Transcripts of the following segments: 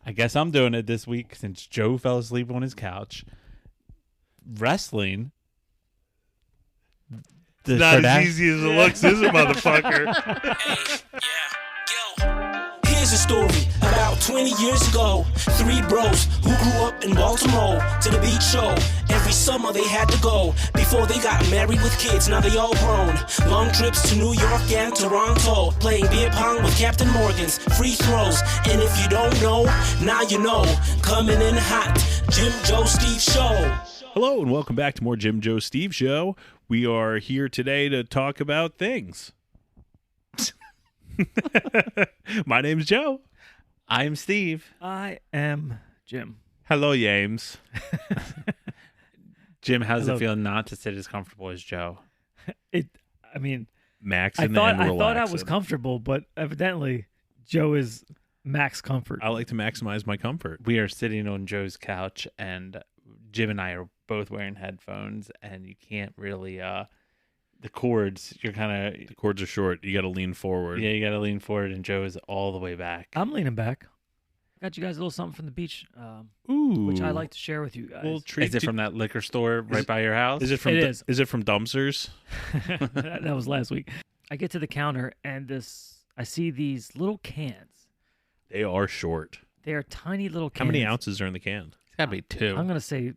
I guess I'm doing it this week since Joe fell asleep on his couch. Wrestling. Not as easy as it looks, is it, motherfucker? Here's a story about 20 years ago. 3 bros who grew up in Baltimore to the beach show. Every summer they had to go before they got married with kids. Now they all grown. Long trips to New York and Toronto. Playing beer pong with Captain Morgan's. Free throws. And if you don't know, now you know. Coming in hot, Jim, Joe, Steve Show. Hello and welcome back to more Jim, Joe, Steve Show. We are here today to talk about things. My name's Joe. I'm Steve. I am Jim. Hello, James. Jim, how's it feel not to sit as comfortable as Joe? Max I and thought I relaxing. was comfortable, but evidently Joe is max comfort. I like to maximize my comfort. We are sitting on Joe's couch, and Jim and I are both wearing headphones, and you can't really, the cords, The cords are short. You got to lean forward. Yeah, you got to lean forward, and Joe is all the way back. I'm leaning back. Got you guys a little something from the beach, Ooh. which I like to share with you guys. Well, Is it from that liquor store right by your house? Is it from? It is. Is it from Dumpsters? that was last week. I get to the counter and I see these little cans. They are short. They are tiny little cans. How many ounces are in the can? It's got to be 2. I'm gonna say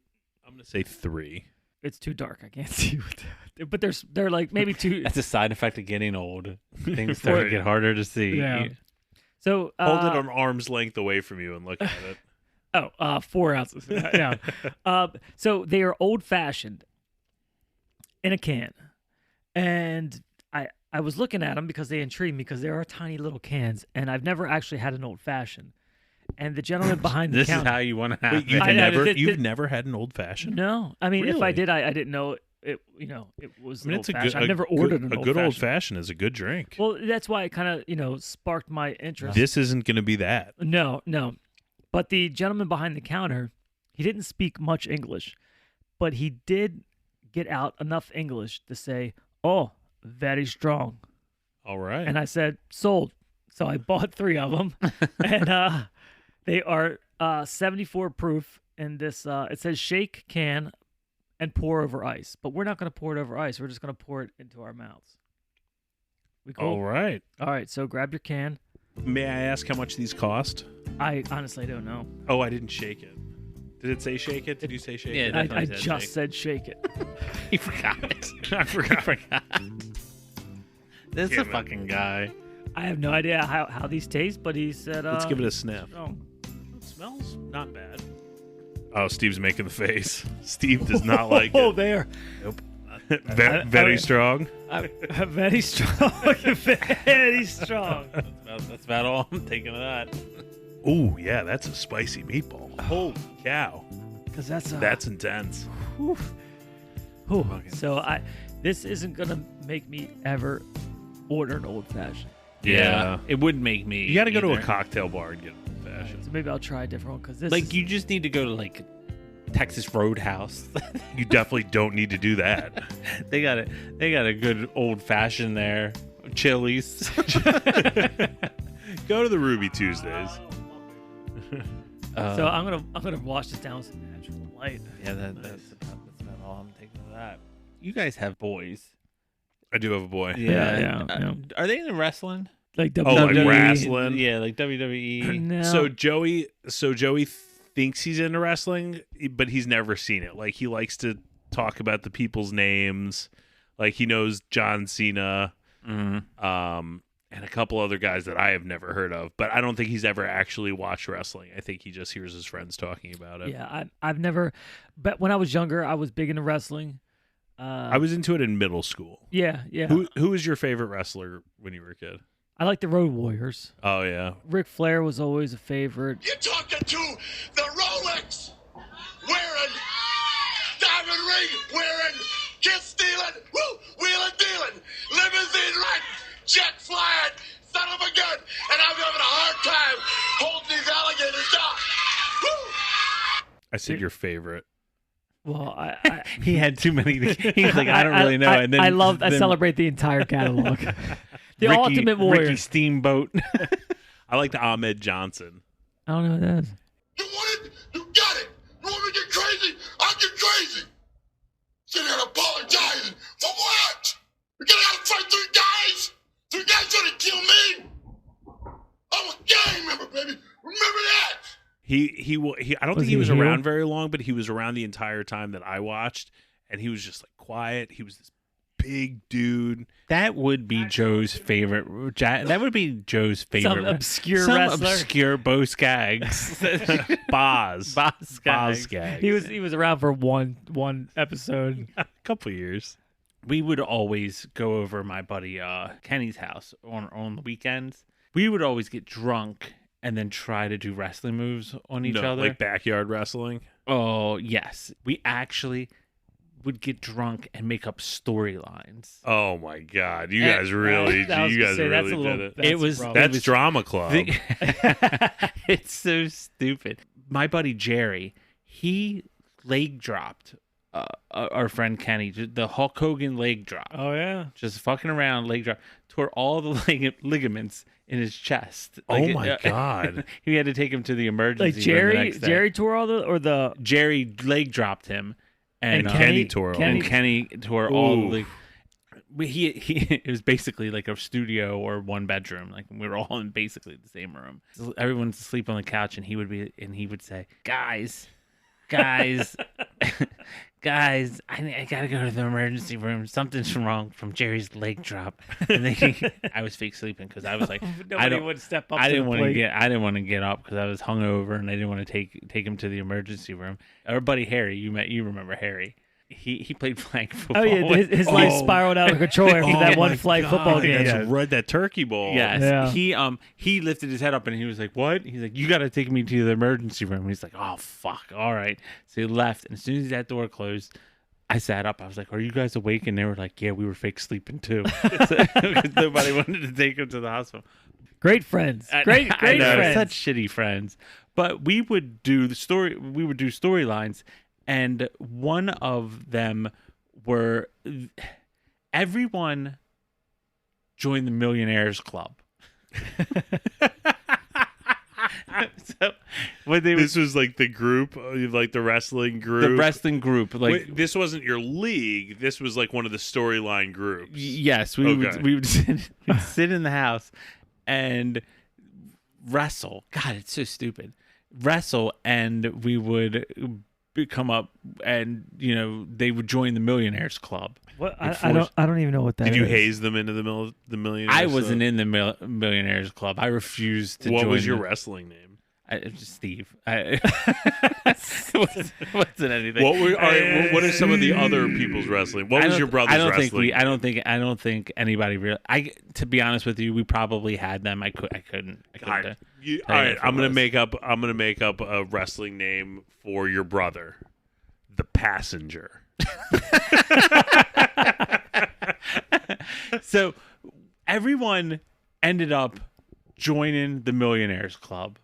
3. it's too dark. I can't see what. But they're like maybe 2. That's a side effect of getting old. Things start to get harder to see. Yeah. So Hold it on arm's length away from you and look at it. 4 ounces. Yeah. So they are old fashioned in a can, and I was looking at them because they intrigued me because they are tiny little cans, and I've never actually had an old fashioned. And the gentleman behind the This counter. is how you want to have Wait, it. you've never had an old fashioned? No, I mean if I Really? did, I didn't know it. It was. I mean, an it's a old good. fashioned. I've never ordered an a old good old fashioned. fashioned is a good drink. Well, that's why it kind of sparked my interest. This isn't going to be that. No. But the gentleman behind the counter, he didn't speak much English, but he did get out enough English to say, "Oh, very strong." All right. And I said, "Sold." So I bought 3 of them, and they are 74 proof. And this it says shake, can, and pour over ice. But we're not going to pour it over ice. We're just going to pour it into our mouths. We cool? All right. All right. So grab your can. May I ask how much these cost? I honestly don't know. Oh, I didn't shake it. Did it say shake it? Did you say shake Yeah, it? definitely I said just shake. said shake it. He forgot. I forgot. This is Yeah, a man. fucking guy. I have no idea how these taste, but he said, Let's give it a sniff. strong. It smells not bad. Oh, Steve's making the face. Steve does not like Oh, it. there. Very strong. Very strong. Very strong. That's about all I'm taking of that. Oh, yeah, that's a spicy meatball. Holy cow. Because that's intense. Whew. So this isn't gonna make me ever order an old fashioned. Yeah. It wouldn't make me. You got to go to a either. cocktail bar and get an old fashioned. So maybe I'll try a different one because this Like, is, you just need to go to, like, Texas Roadhouse. You definitely don't need to do that. They got a good old fashioned there. Chili's. Go to the Ruby Tuesdays. So I'm gonna wash this down with some natural light. Yeah, that's about all I'm taking of that. You guys have boys. I do have a boy. Yeah. Are they in wrestling? Like Oh, like WWE. wrestling? Yeah, like WWE. No. So Joey thinks he's into wrestling, but he's never seen it. Like, he likes to talk about the people's names. Like, he knows John Cena, and a couple other guys that I have never heard of. But I don't think he's ever actually watched wrestling. I think he just hears his friends talking about it. Yeah, I've never. But when I was younger, I was big into wrestling. I was into it in middle school. Yeah. Who was your favorite wrestler when you were a kid? I like the Road Warriors. Oh, yeah. Ric Flair was always a favorite. You're talking to the Rolex wearing, diamond ring wearing, kiss stealing, wheeling dealing, limousine riding, jet flying, son of a gun, and I'm having a hard time holding these alligators down. Woo! I said your favorite. Well, I He had too many. He's like, I don't really know. And then I celebrate the entire catalog. The Ultimate Warrior. Ricky Steamboat. I like the Ahmed Johnson. I don't know what that is. You want it? You got it. You want me to get crazy? I'll get crazy. Sitting here apologizing. For what? You gotta fight three guys? Three guys trying to kill me? I'm a gang member, baby. Remember that? I don't Was think he he was a heel? around very long, but he was around the entire time that I watched, and he was just like quiet. He was this big dude. That would be Joe's favorite. That would be Joe's favorite. Some obscure Some wrestler. obscure Bo Skaggs. Boz. Boz Skaggs. Skaggs. He was around for one episode. A couple years. We would always go over my buddy Kenny's house on the weekends. We would always get drunk and then try to do wrestling moves on each other. Like backyard wrestling. Oh, yes. We actually would get drunk and make up storylines. Oh my God! You guys really, I was you gonna guys say, that's really a little- did it. that's It was rough. That's was- drama club. It's so stupid. My buddy Jerry, he leg dropped our friend Kenny, the Hulk Hogan leg drop. Oh yeah. Just fucking around, leg drop, tore all the ligaments in his chest. Oh my God! He had to take him to the emergency Like room the Jerry, next day. Jerry tore all the Jerry leg dropped him, and, And Kenny tore all and the- Kenny tore all Ooh. the. He it was basically like a studio or one bedroom. Like we were all in basically the same room. So everyone's asleep on the couch, and he would say, "Guys, guys, guys, I gotta go to the emergency room. Something's wrong from Jerry's leg drop." And then I was fake sleeping because I was like, nobody would step up. I to didn't the want to plate. get. I didn't want to get up because I was hungover and I didn't want to take him to the emergency room. Our buddy Harry, you remember Harry? He played flag football. Oh yeah, his life spiraled out of control after that one my flag God, football game. That's red. That turkey ball. Yes. Yeah. He lifted his head up and he was like, "What?" He's like, "You got to take me to the emergency room." And he's like, "Oh fuck, all right." So he left, and as soon as that door closed, I sat up. I was like, "Are you guys awake?" And they were like, "Yeah, we were fake sleeping too," because nobody wanted to take him to the hospital. Great friends. Great I know, friends. such shitty friends. But we would do storylines, and one of them were everyone joined the Millionaires Club. So what they This was like the group, like the wrestling group. the wrestling group, like Wait, this wasn't your league. This was like one of the storyline groups. yes, we Okay. would sit in the house and wrestle. God, it's so stupid. Wrestle, and we would come up, and they would join the Millionaires Club. What? Like I don't even know what that is. Did you haze them into the millionaires? I wasn't in the Millionaires Club. I refused to What join. was your wrestling name? Just Steve. It wasn't anything. What were? All right, what are some of the other people's wrestling? What was your brother's wrestling? I don't think anybody really. To be honest with you, we probably had them. I couldn't. All right, tell all right, if it I'm gonna was. make up a wrestling name for your brother, the Passenger. So everyone ended up joining the Millionaires Club,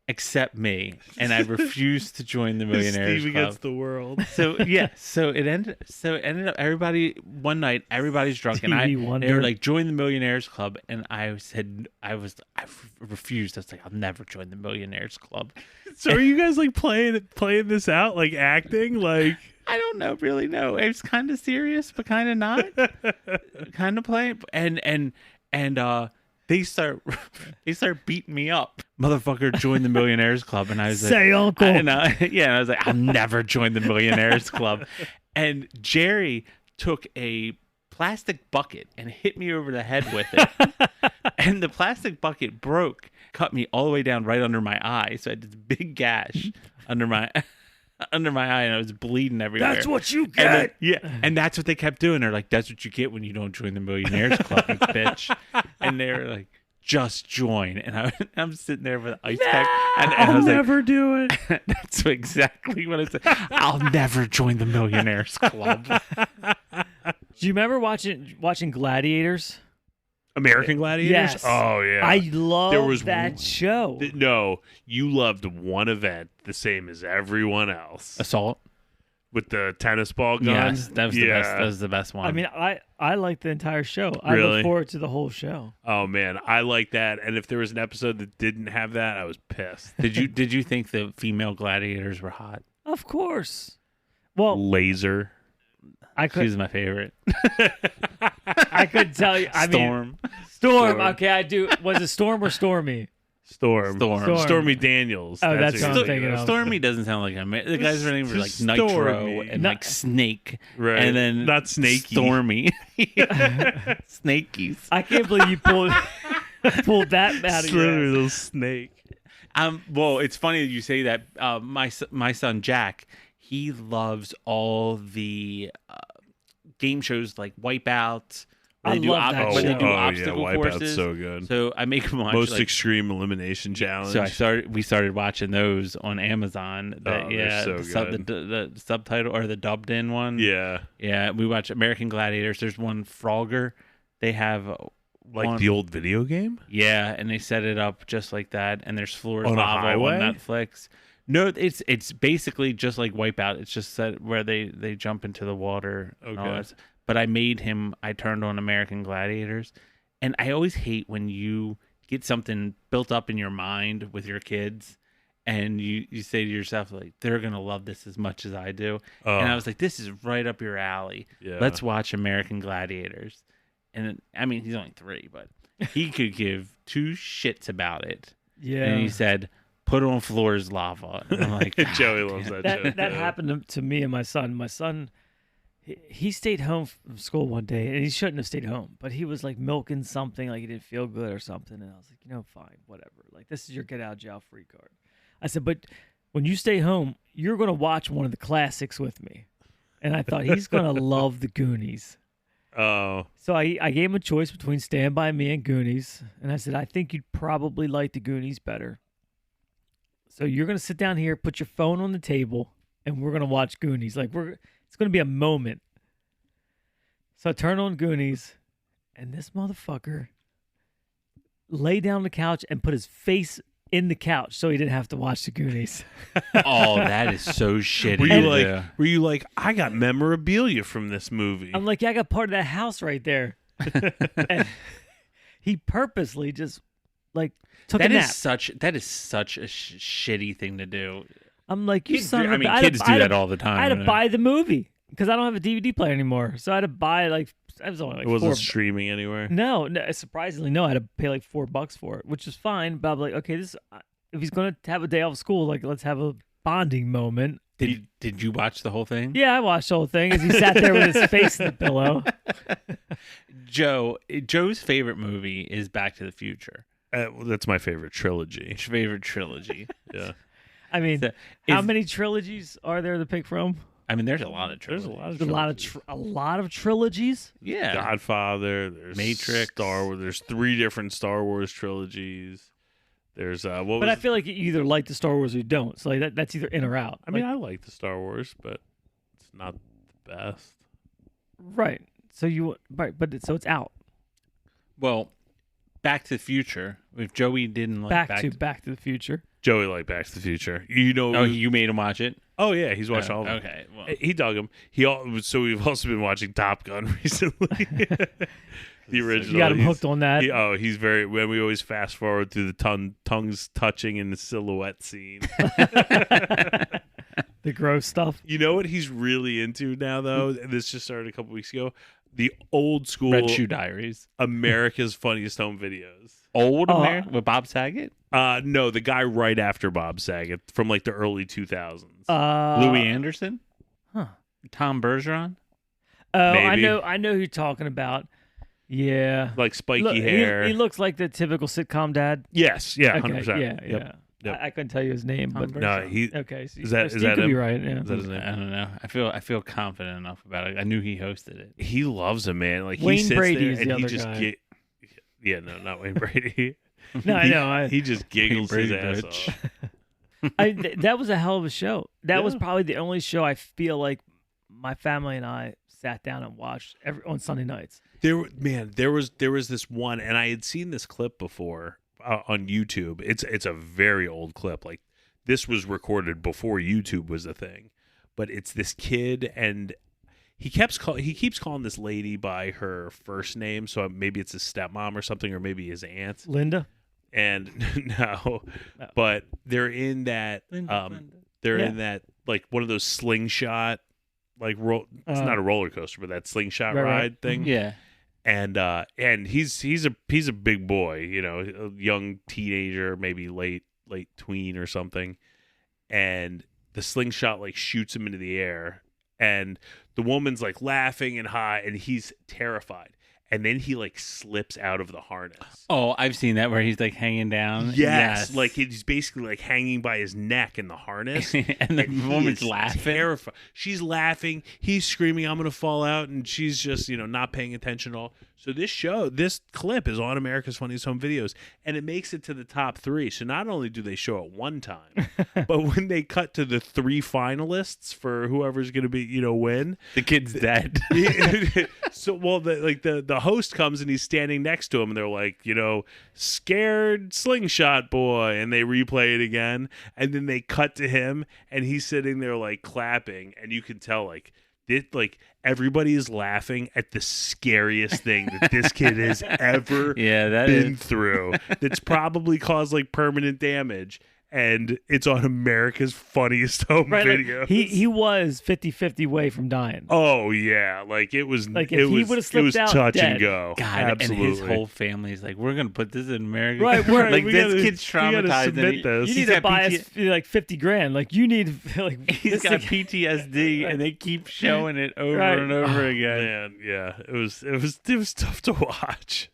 except me, and I refused to join the Millionaires Steve Club. against the world. So yeah, so it ended up everybody one night, everybody's drunk, and Stevie they Wonder. were like, join the Millionaires Club, and I refused. I was like, I'll never join the Millionaires Club. So are you guys like playing this out, like acting, like? I don't know, really know. It's kind of serious, but kind of not. Kind of playing, and they start beating me up. Motherfucker, join the Millionaires Club, and I was like, Say uncle. and I was like, I'll never join the Millionaires Club. And Jerry took a plastic bucket and hit me over the head with it, and the plastic bucket broke, cut me all the way down right under my eye, so I had this big gash under my eye, and I was bleeding everywhere. That's what you And get. and that's what they kept doing. They're like, "That's what you get when you don't join the Millionaires Club, you bitch." And they were like, "Just join." And I'm sitting there with an ice pack, and I was never do it. like, "That's exactly what I said. I'll never join the Millionaires Club." Do you remember watching Gladiators? American Gladiators? Yes. Oh yeah. I love There was that show. No, you loved one event the same as everyone else. Assault. with the tennis ball gun. Yes, that was the best. That was the best one. I mean, I like the entire show. I Really? look forward to the whole show. Oh man, I like that. And if there was an episode that didn't have that, I was pissed. did you think the female gladiators were hot? Of course. Well, Laser. I She was could my favorite. I could tell you. I mean, Storm. Okay, I do. Was it Storm or Stormy? Storm. Stormy Daniels. Oh, that's who what you're I'm thinking of. Stormy doesn't sound like the guys are named like Stormy. Nitro and like Snake, Right. and then Not Snakey. Stormy, Snakies. I can't believe you pulled that out of your Slither ass. little snake. Well, it's funny that you say that. My son Jack, he loves all the game shows like Wipeout. I love that when they do show. obstacle Wipeout's courses. so good. So I make him watch Most like, extreme elimination challenge. So we started watching those on Amazon. They're so good. The subtitle or the dubbed in one. Yeah. Yeah, we watch American Gladiators. There's one Frogger. They have Like one, the old video game? yeah, and they set it up just like that. And there's Floors On a Lava highway? on Netflix. No, it's basically just like Wipeout. It's just set where they jump into the water. And all Okay. that. But I turned on American Gladiators, and I always hate when you get something built up in your mind with your kids, and you say to yourself like, they're gonna love this as much as I do. Oh. And I was like, this is right up your alley. Yeah. Let's watch American Gladiators. And I mean, he's only 3, but he could give 2 shits about it. Yeah. And he said, put on Floors Lava. And I'm like, Joey "God loves damn." that show. That too. happened to me and my son. My son, he stayed home from school one day, and he shouldn't have stayed home, but he was like milking something, like he didn't feel good or something. And I was like, fine, whatever. Like, this is your get out of jail free card. I said, but when you stay home, you're going to watch one of the classics with me. And I thought he's going to love the Goonies. Oh. So I gave him a choice between Stand By Me and Goonies. And I said, I think you'd probably like the Goonies better. So you're going to sit down here, put your phone on the table, and we're going to watch Goonies. Like, it's going to be a moment. So I turn on Goonies, and this motherfucker lay down on the couch and put his face in the couch so he didn't have to watch the Goonies. Oh, that is so shitty. Were you like, I got memorabilia from this movie? I'm like, yeah, I got part of that house right there. And he purposely just like took a nap. That is such a shitty thing to do. I'm like, you Kids son do- of a I mean, I had to- kids I do had that to- all the time. I had to you know? buy the movie because I don't have a DVD player anymore. So I had to buy like it was only like it wasn't $4. streaming anywhere. No, surprisingly, no. I had to pay like $4 for it, which is fine. But I'm like, okay, this if he's gonna have a day off school, like let's have a bonding moment. Did you watch the whole thing? Yeah, I watched the whole thing as he sat there with his face in the pillow. Joe's favorite movie is Back to the Future. Well, that's my favorite trilogy. His favorite trilogy. Yeah. I mean, So, how is- many trilogies are there to pick from? I mean, there's a lot of There's trilogies. a lot of There's a lot of trilogies. Yeah. Godfather, there's Matrix. Star Wars. There's 3 different Star Wars trilogies. There's But I feel like you either like the Star Wars or you don't. So like that's either in or out. I mean, I like the Star Wars, but it's not the best. right. So but it's out. Well, Back to the Future. If Joey didn't like Back to the Future. Joey liked Back to the Future. You know? Oh, you made him watch it? Oh yeah, he's watched all of them. Okay. Well, He dug them. So we've also been watching Top Gun recently. The original. You got him He's- hooked on that. He's very. When we always fast forward through the tongues touching in the silhouette scene. The gross stuff. You know what he's really into now, though? And this just started a couple weeks ago. The old school Red Shoe Diaries. America's Funniest Home Videos. Old America with Bob Saget? No, the guy right after Bob Saget from like the early 2000s. Louis Anderson? Huh. Tom Bergeron? Oh, Maybe. I know who you're talking about. Yeah. Like spiky Look, hair. He looks like the typical sitcom dad. Yes, yeah, Okay, 100%. yeah, Yep. yeah. Yep. I couldn't tell you his name, Tom but No, he okay. So Is that- Steve is that could be him? right. Yeah. is that his name? I don't know. I feel confident enough about it. I knew he hosted it. He loves him, man. Like he Wayne sits Brady there is and the he other just guy. yeah, no, not Wayne Brady. No, I know. He just giggles his Brady ass bitch. off. That was a hell of a show. That was Yeah. probably the only show I feel like my family and I sat down and watched on Sunday nights. There was this one, and I had seen this clip before on YouTube. It's a very old clip. Like this was recorded before YouTube was a thing, but it's this kid, and he keeps calling this lady by her first name, so maybe it's his stepmom or something, or maybe his aunt. Linda. And no, but they're in that in that like one of those slingshot like it's not a roller coaster, but that slingshot ride thing. Yeah. And he's a big boy, you know, a young teenager, maybe late tween or something, and the slingshot like shoots him into the air, and the woman's like laughing and high, and he's terrified. And then he like slips out of the harness. Oh, I've seen that where he's like hanging down. Yes. Like he's basically like hanging by his neck in the harness. and the woman's laughing. Terrified. She's laughing. He's screaming, "I'm gonna fall out," and she's just, you know, not paying attention at all. So this clip is on America's Funniest Home Videos, and it makes it to the top 3. So not only do they show it one time, but when they cut to the 3 finalists for whoever's gonna be, you know, win, the kid's dead. So the host comes and he's standing next to him, and they're like, you know, "Scared slingshot boy," and they replay it again, and then they cut to him and he's sitting there like clapping, and you can tell like everybody is laughing at the scariest thing that this kid has ever been through. That's probably caused like permanent damage. And it's on America's Funniest Home Videos. Like, he was 50-50 way from dying. Oh yeah, like it was like if he would have slipped out, touch dead. and go. God, absolutely. And his whole family is like, "We're gonna put this in America." Right, like this kid's traumatized. You need to buy us like $50,000. Like you need like he's got PTSD, and they keep showing it over and over again. Man, yeah, it was tough to watch.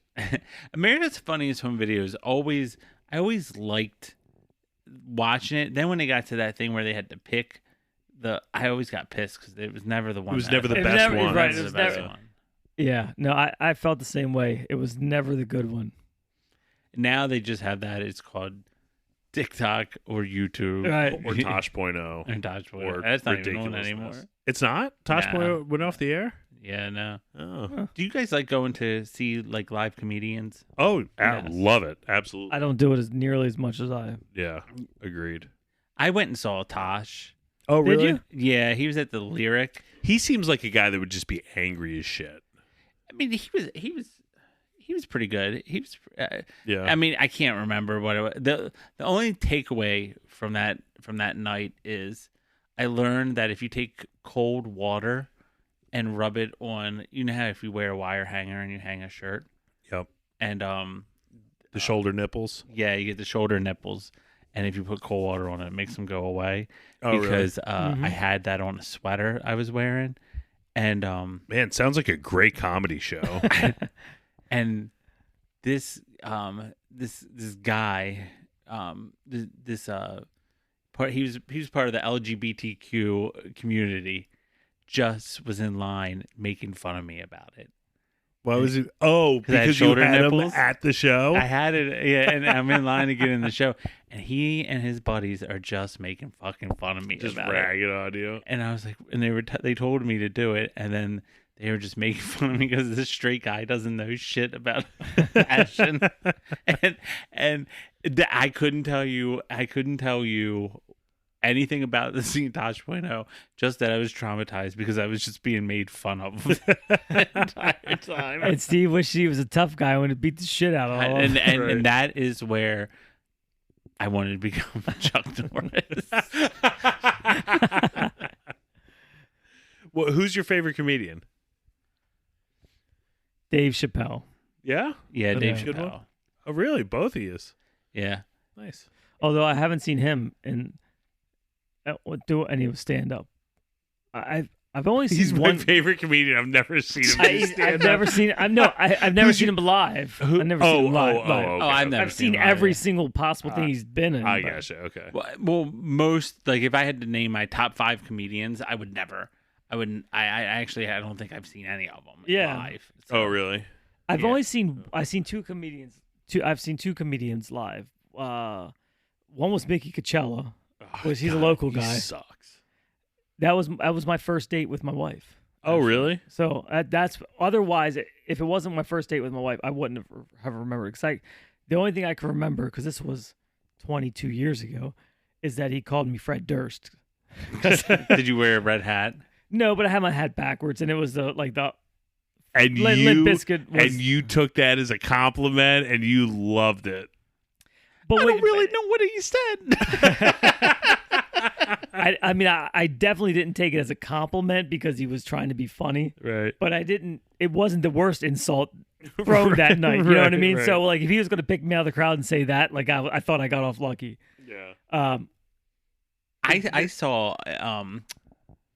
America's Funniest Home Videos I always liked watching it. Then when they got to that thing where they had to pick I always got pissed because it was never the one. It was never the best one. Right, it was the best one. Yeah, no, I felt the same way. It was never the good one. Now they just have that. It's called TikTok or YouTube, right? Or Tosh.0. And Tosh.0. Or That's not even on anymore. It's not? Tosh.0 went off the air? Yeah, no. Oh. Do you guys like going to see like live comedians? Oh, love it. Absolutely. I don't do it as nearly as much as I. Yeah, agreed. I went and saw Tosh. Oh, really? Did you? Yeah, he was at the Lyric. He seems like a guy that would just be angry as shit. I mean, he was pretty good. He was. Yeah. I mean, I can't remember what it was. The only takeaway from that night is I learned that if you take cold water and rub it on, you know how if you wear a wire hanger and you hang a shirt. Yep. And the shoulder nipples. Yeah, you get the shoulder nipples, and if you put cold water on it, it makes them go away. Oh, because really? I had that on a sweater I was wearing, and man, sounds like a great comedy show. and this guy, he was part of the LGBTQ community. Just was in line making fun of me about it. Why was it? Oh, because you had nipples him at the show? I had it, yeah, and I'm in line to get in the show. And he and his buddies are just making fucking fun of me just about ragging on you. And I was like, and they told me to do it, and then they were just making fun of me because this straight guy doesn't know shit about fashion. and I couldn't tell you anything about the scene Tosh.0, just that I was traumatized because I was just being made fun of the entire time. And Steve wished he was a tough guy when he beat the shit out of him. And that is where I wanted to become Chuck Norris. Well, who's your favorite comedian? Dave Chappelle. Yeah? Yeah, Dave Good one? Chappelle. Oh, really? Both of you? Yeah. Nice. Although I haven't seen him do any of stand up. I've only seen He's one. my favorite comedian. I've never seen him. I've never seen. I've never seen him live. I've never seen him live. Okay. I've seen every single possible thing he's been in. I gotcha. Okay. Well, most, like, if I had to name my top 5 comedians, I wouldn't. I don't think I've seen any of them live. So. Oh, really? I've seen two comedians. I've seen 2 comedians live. One was Mickey Coachella. He's a local guy. He sucks. That was my first date with my wife. Oh, really? So that's otherwise, if it wasn't my first date with my wife, I wouldn't have remembered. Because the only thing I can remember, because this was 22 years ago, is that he called me Fred Durst. Did you wear a red hat? No, but I had my hat backwards, and it was the And Limp Bizkit was, and you took that as a compliment, and you loved it. But I don't really know what he said. I mean, I definitely didn't take it as a compliment because he was trying to be funny. Right. But I didn't. It wasn't the worst insult thrown that night. You know what I mean? Right. So like, if he was going to pick me out of the crowd and say that, like I thought I got off lucky. Yeah. I saw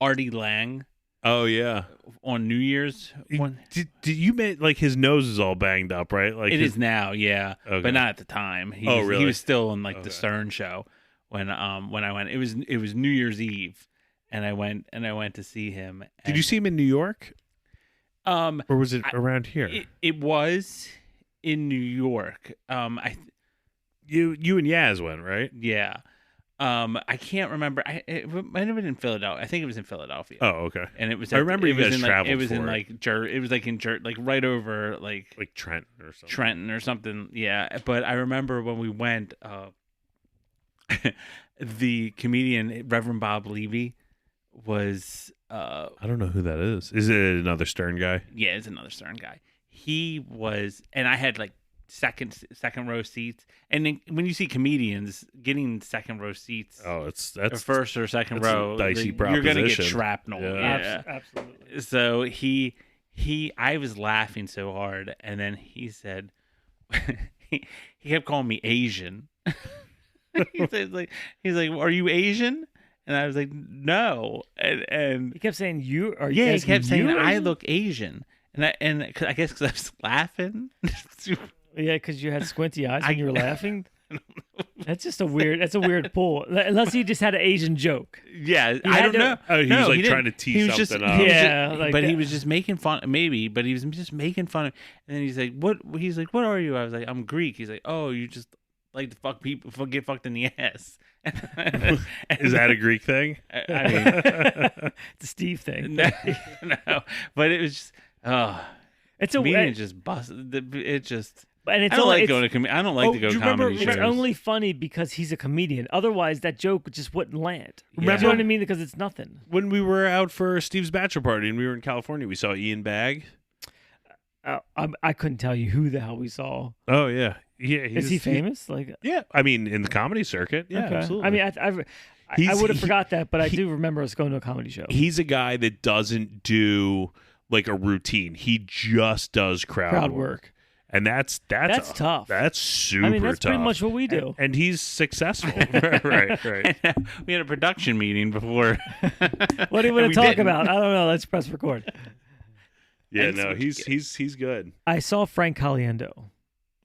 Artie Lang Oh yeah. on New Year's one. Did you make like his nose is all banged up, right? Like It is now, yeah, Okay. but not at the time. He Oh, was, really? He was still on like Okay. the Stern show when I went. It was New Year's Eve, and I went to see him. Did you see him in New York, Or or was it around here? It was in New York. You and Yaz went, right? Yeah. I can't remember. It might have been in Philadelphia. I think it was in Philadelphia. Oh, okay. And it was. I remember it you was guys in, like, traveled It was in for it. like it was like in like right over like Trenton or something. Trenton or something. Yeah, but I remember when we went. The comedian Reverend Bob Levy was. I don't know who that is. Is it another Stern guy? Yeah, it's another Stern guy. He was, and I had like second row seats. And then when you see comedians getting second row seats, Oh, or that's first or second that's a row, dicey you're gonna get proposition. shrapnel. Yeah. Yeah. Absolutely. So I was laughing so hard, and then he said, he kept calling me Asian. he's like, are you Asian? And I was like, no. And He kept saying you are. yeah, he asking kept saying you I Asian? look Asian, and I guess because I was laughing. Yeah, because you had squinty eyes when you were laughing. That's just a weird pull. Unless he just had an Asian joke. Yeah, I had don't to- know. Oh, he was, No, like, didn't. trying to tee He was just- something he up. was Yeah, just- like but he that. was just making fun. Maybe, but he was just making fun of. And then he's like, "What?" He's like, "What are you?" I was like, "I'm Greek." He's like, "Oh, you just like to fuck people, get fucked in the ass." Is that a Greek thing? I mean, It's a Steve thing. no, but it was just. It's a Comedian just bust. It just. and it's I don't only, like it's, going to. I don't like Oh, to go do to you remember- comedy it's shows. only funny because he's a comedian. Otherwise, that joke just wouldn't land. Remember- You know what I mean? Because it's nothing. When we were out for Steve's bachelor party and we were in California, we saw Ian Bagg. I couldn't tell you who the hell we saw. Oh yeah, yeah. Is he famous? Like, Yeah, I mean, in the comedy circuit. Yeah, okay. absolutely. I mean, I He's- would have he- forgot that, but I he- do remember us going to a comedy show. he's a guy that doesn't do like a routine. He just does crowd work. And that's tough. That's super I mean, that's tough. pretty much what we do. And he's successful. right. We had a production meeting before. What do you want We to talk didn't. about? I don't know. Let's press record. Yeah, And no, so- he's good. I saw Frank Caliendo.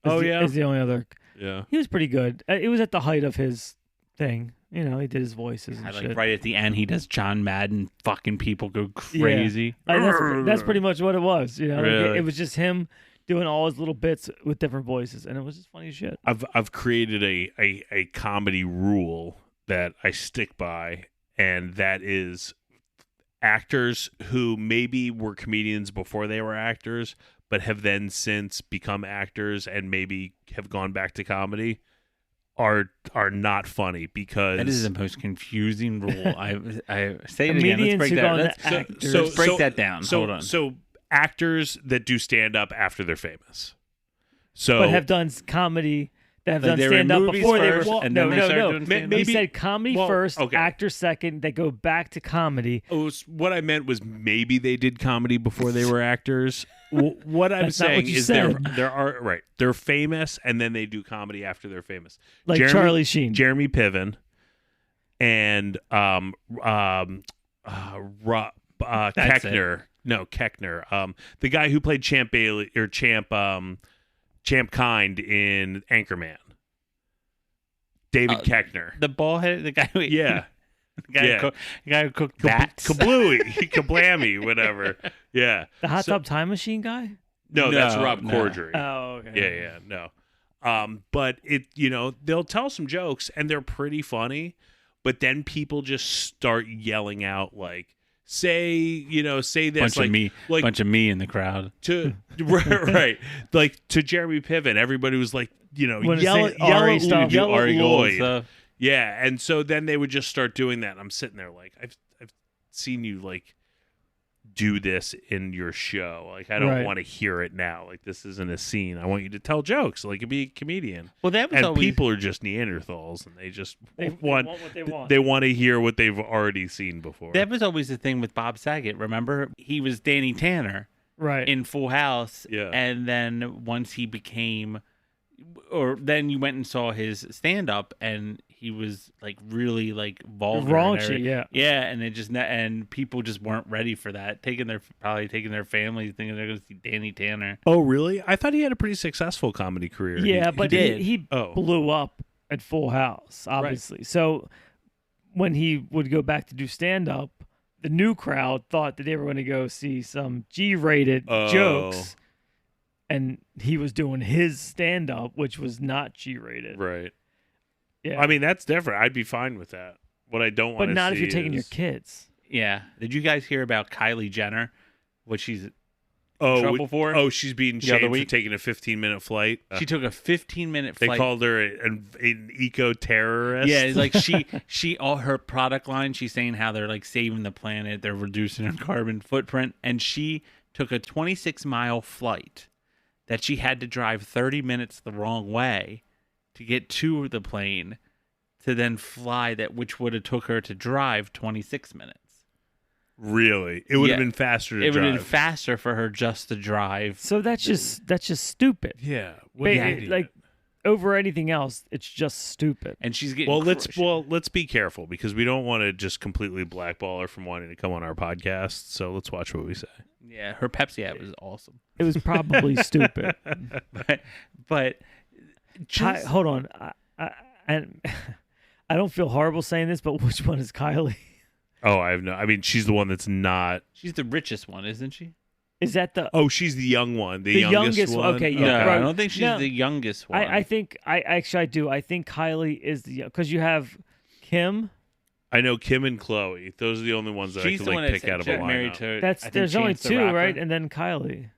Oh, yeah? Is the only other. Yeah. He was pretty good. It was at the height of his thing. You know, he did his voices and I shit. like right at the end, he does John Madden. Fucking people go crazy. That's pretty much what it was. You know, like, Really? it was just him doing all his little bits with different voices, and it was just funny as shit. I've created a comedy rule that I stick by, and that is actors who maybe were comedians before they were actors, but have then since become actors and maybe have gone back to comedy are not funny because That is the most confusing rule. I say it again. Let's Comedians break who that. go into Let's, actors. let's break that down. So, Hold on. So actors that do stand up after they're famous. So But have done comedy that have Like done they were in stand up movies before first, they were. and no, then they no, started no. doing stand-up? Maybe- He said comedy well, first, okay. actor second. They go back to comedy. what I meant was maybe they did comedy before they were actors. What I'm That's not what saying you is said. they're famous and then they do comedy after they're famous. Like Charlie Sheen. Jeremy Piven, and Keckner. No, Keckner. The guy who played Champ Bailey or Champ Kind in Anchorman. David Keckner. the ball head, the guy who Yeah. the guy, Yeah. the guy who cooked bats. Kablooey, Kablammy, whatever. Yeah. The hot tub time machine guy. No, that's No, Rob no. Corddry. Oh, okay. Yeah, no. But they'll tell some jokes and they're pretty funny, but then people just start yelling out like, say this Bunch of me in the crowd. to right, like to Jeremy Piven. Everybody was like, Wanna yell say Ari at stuff. Lloyd, Ari Gold Lloyd. stuff. Yeah, and so then they would just start doing that. And I'm sitting there like, I've seen you like do this in your show. Like, I don't want to hear it now. Like, this isn't a scene. I want you to tell jokes. Like, be a comedian. Well, that was and always... people are just Neanderthals, and they just want what they want. They want to hear what they've already seen before. That was always the thing with Bob Saget. Remember, he was Danny Tanner, right, in Full House. Yeah. And then once he became, or then you went and saw his stand-up, and he was like really like vulgar, raunchy, yeah, and it just and people just weren't ready for that. Probably taking their families, thinking they're going to see Danny Tanner. Oh, really? I thought he had a pretty successful comedy career. Yeah, but did. he blew up at Full House, obviously. Right. So when he would go back to do stand-up, the new crowd thought that they were going to go see some G-rated jokes, and he was doing his stand-up, which was not G-rated. Right. Yeah. I mean, that's different. I'd be fine with that. What I don't want to see, but not if you're taking your kids. Yeah. Did you guys hear about Kylie Jenner? What she's in trouble for? Oh, she's being shamed for taking a 15-minute flight. She took a 15-minute flight. They called her an eco-terrorist. Yeah, it's like she all her product line, she's saying how they're like saving the planet, they're reducing her carbon footprint, and she took a 26-mile flight that she had to drive 30 minutes the wrong way to get to the plane, to then fly that, which would have took her to drive 26 minutes. Really? It would have been faster to drive. It would have been faster for her just to drive. So that's just stupid. Yeah. Like over anything else, it's just stupid. And she's getting let's be careful, because we don't want to just completely blackball her from wanting to come on our podcast. So let's watch what we say. Yeah, her Pepsi ad was awesome. It was probably stupid. But just... hold on. I don't feel horrible saying this, but which one is Kylie? Oh, I mean, she's the one that's not. She's the richest one, isn't she? Is that the? Oh, she's the young one. The youngest one. Okay, yeah. No, right. I don't think she's the youngest one. I think I do. I think Kylie is because you have Kim. I know Kim and Chloe. Those are the only ones that I can like pick out of a lineup. There's only two, right? And then Kylie.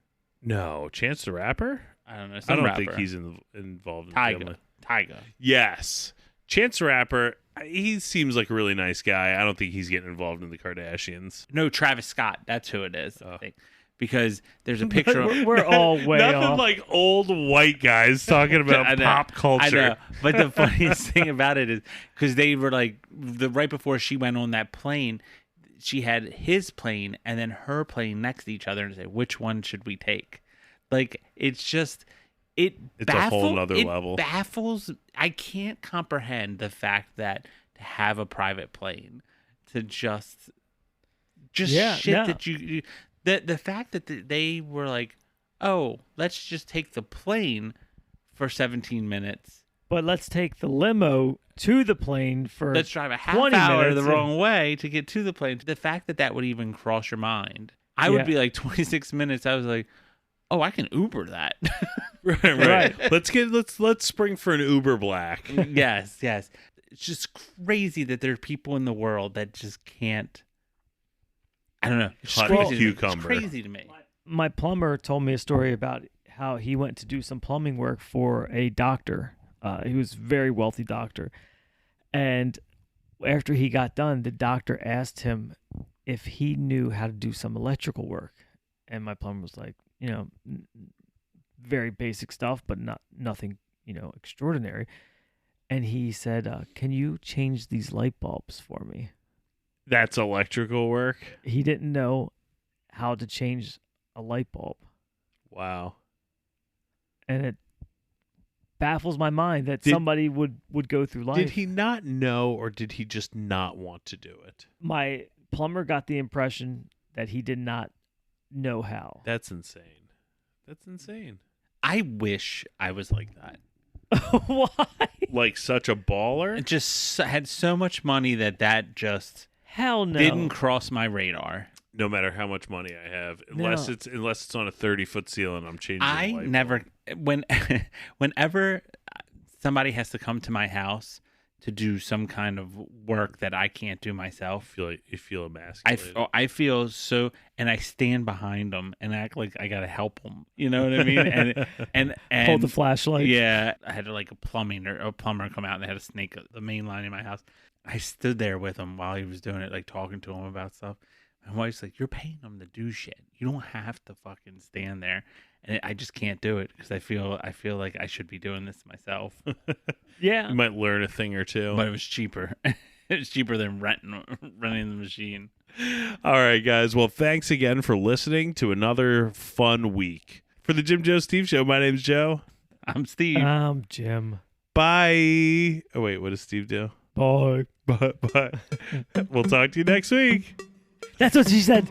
No, Chance the Rapper. I don't know. I don't think he's involved in Tyga. Yes. Chance the Rapper, he seems like a really nice guy. I don't think he's getting involved in the Kardashians. No, Travis Scott. That's who it is, I think. Because there's a picture we're all way Nothing off. like old white guys talking about pop culture. I know. But the funniest thing about it is because they were like, right before she went on that plane, she had his plane and then her plane next to each other and say, which one should we take? Like, it's just... It's a whole nother level. It baffles. I can't comprehend the fact that to have a private plane, to just that you the fact that they were like, oh, let's just take the plane for 17 minutes, but let's take the limo to the plane for let's drive a half 20 hour minutes the wrong way to get to the plane. The fact that would even cross your mind, I would be like 26 minutes. I was like, oh, I can Uber that. Right. Let's spring for an Uber Black. Yes. It's just crazy that there are people in the world that just can't. I don't know. It's crazy to me. My plumber told me a story about how he went to do some plumbing work for a doctor. He was a very wealthy doctor. And after he got done, the doctor asked him if he knew how to do some electrical work. And my plumber was like, very basic stuff, but nothing, extraordinary. And he said, can you change these light bulbs for me? That's electrical work? He didn't know how to change a light bulb. Wow. And it baffles my mind that somebody would go through life. Did he not know, or did he just not want to do it? My plumber got the impression that he did not know how. That's insane. I wish I was like that. Why? Like such a baller? It just had so much money that just hell no didn't cross my radar. No matter how much money I have, unless it's on a 30-foot ceiling, I'm changing. I never whenever somebody has to come to my house to do some kind of work that I can't do myself. You feel emasculated. I feel so, and I stand behind them and act like I gotta help them. You know what I mean? And Hold the flashlight. Yeah, I had like a plumber come out and they had to snake the main line in my house. I stood there with him while he was doing it, like talking to him about stuff. My wife's like, "You're paying him to do shit. You don't have to fucking stand there." And I just can't do it because I feel like I should be doing this myself. Yeah. You might learn a thing or two. But it was cheaper. It was cheaper than renting the machine. All right, guys. Well, thanks again for listening to another fun week. For the Jim Joe Steve Show, my name's Joe. I'm Steve. Jim. Bye. Oh, wait. What does Steve do? Bye. Bye. We'll talk to you next week. That's what she said.